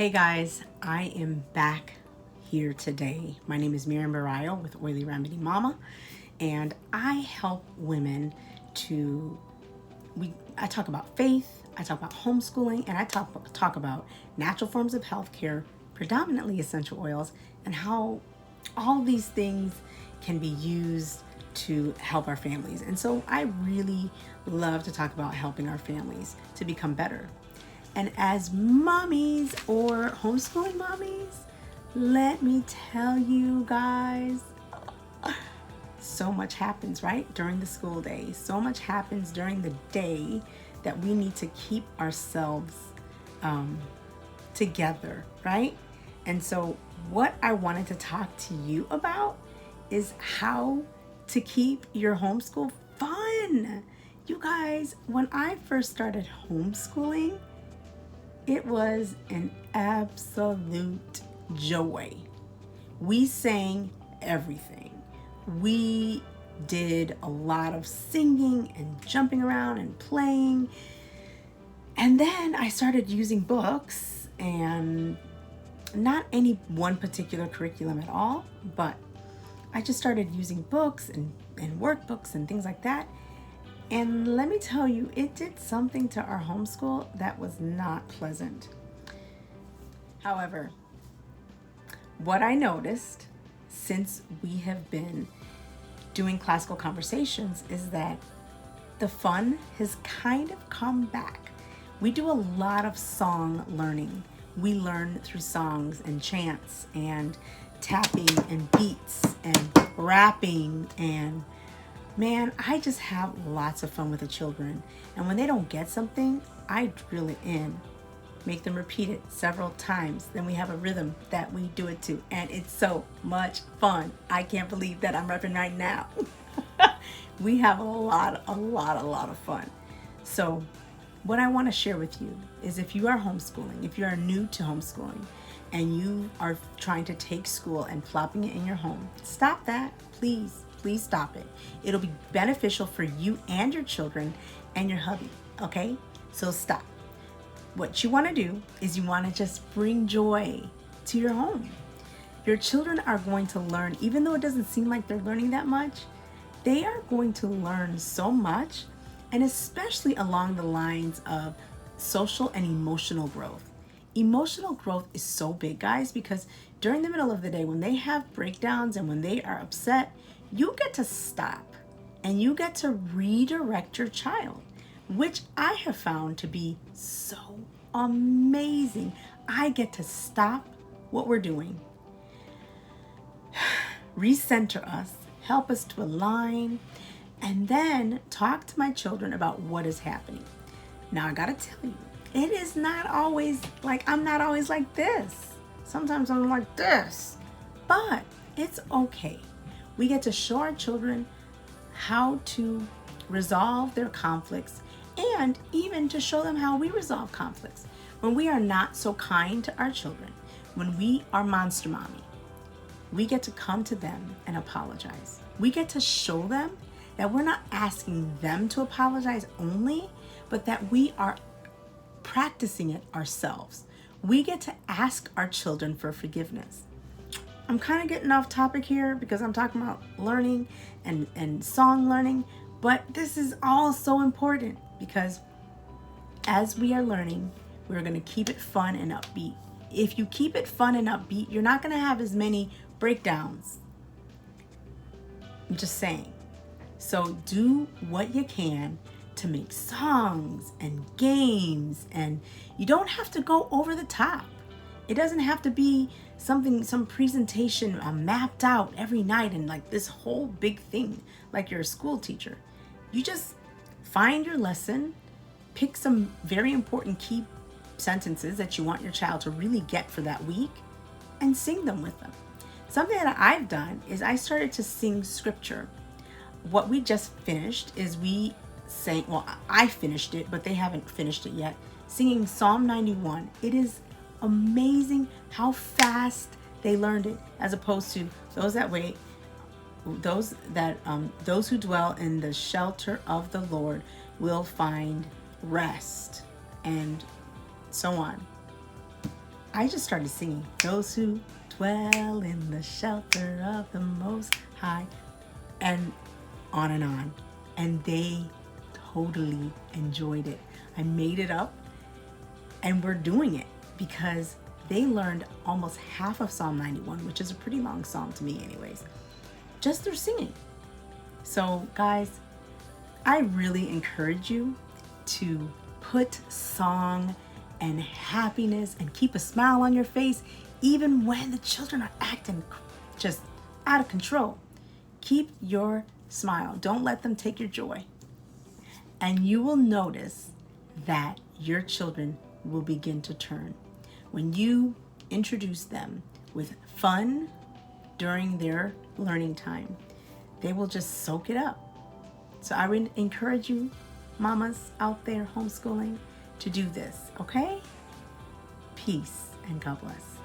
Hey guys, I am back here today. My name is Miriam Barayo with Oily Remedy Mama, and I help women to I talk about faith, I talk about homeschooling, and I talk about natural forms of healthcare, predominantly essential oils, and how all these things can be used to help our families. And so I really love to talk about helping our families to become better. And as mommies or homeschooling mommies, let me tell you guys, so much happens, right? During the school day. So much happens during the day that we need to keep ourselves together, right? And so what I wanted to talk to you about is how to keep your homeschool fun. You guys, when I first started homeschooling, it was an absolute joy. We sang everything. We did a lot of singing and jumping around and playing. And then I started using books, and not any one particular curriculum at all, but I just started using books and workbooks and things like that. And let me tell you, it did something to our homeschool that was not pleasant. However, what I noticed since we have been doing classical conversations is that the fun has kind of come back. We do a lot of song learning. We learn through songs and chants and tapping and beats and rapping, and man, I just have lots of fun with the children. And when they don't get something, I drill it in, make them repeat it several times. Then we have a rhythm that we do it to, and it's so much fun. I can't believe that I'm repping right now. We have a lot of fun. So what I want to share with you is, if you are homeschooling, if you are new to homeschooling, and you are trying to take school and plopping it in your home, stop that, please. Please stop it. It'll be beneficial for you and your children and your hubby, okay? So stop. What you want to do is you want to just bring joy to your home. Your children are going to learn, even though it doesn't seem like they're learning that much, they are going to learn so much, and especially along the lines of social and emotional growth. Emotional growth is so big, guys, because during the middle of the day, when they have breakdowns and when they are upset, you get to stop and you get to redirect your child, which I have found to be so amazing. I get to stop what we're doing, recenter us, help us to align, and then talk to my children about what is happening. Now, I gotta tell you, it is not always like, I'm not always like this. Sometimes I'm like this, but it's okay. We get to show our children how to resolve their conflicts, and even to show them how we resolve conflicts. When we are not so kind to our children, when we are monster mommy, we get to come to them and apologize. We get to show them that we're not asking them to apologize only, but that we are practicing it ourselves. We get to ask our children for forgiveness. I'm kind of getting off topic here because I'm talking about learning and song learning, but this is all so important, because as we are learning, we're going to keep it fun and upbeat. If you keep it fun and upbeat, you're not going to have as many breakdowns. I'm just saying. So do what you can to make songs and games, and you don't have to go over the top. It doesn't have to be some presentation mapped out every night and like this whole big thing like you're a school teacher. You just find your lesson, pick some very important key sentences that you want your child to really get for that week, and sing them with them. Something that I've done is I started to sing scripture. What we just finished is we sang, well, I finished it, but they haven't finished it yet, singing Psalm 91. It is amazing how fast they learned it, as opposed to those who dwell in the shelter of the Lord will find rest, and so on. I just started singing, those who dwell in the shelter of the Most High, and on and on. And they totally enjoyed it. I made it up, and we're doing it because they learned almost half of Psalm 91, which is a pretty long psalm to me anyways, just through singing. So guys, I really encourage you to put song and happiness and keep a smile on your face even when the children are acting just out of control. Keep your smile. Don't let them take your joy. And you will notice that your children will begin to turn. When you introduce them with fun during their learning time, they will just soak it up. So I would encourage you, mamas out there homeschooling, to do this, okay? Peace and God bless.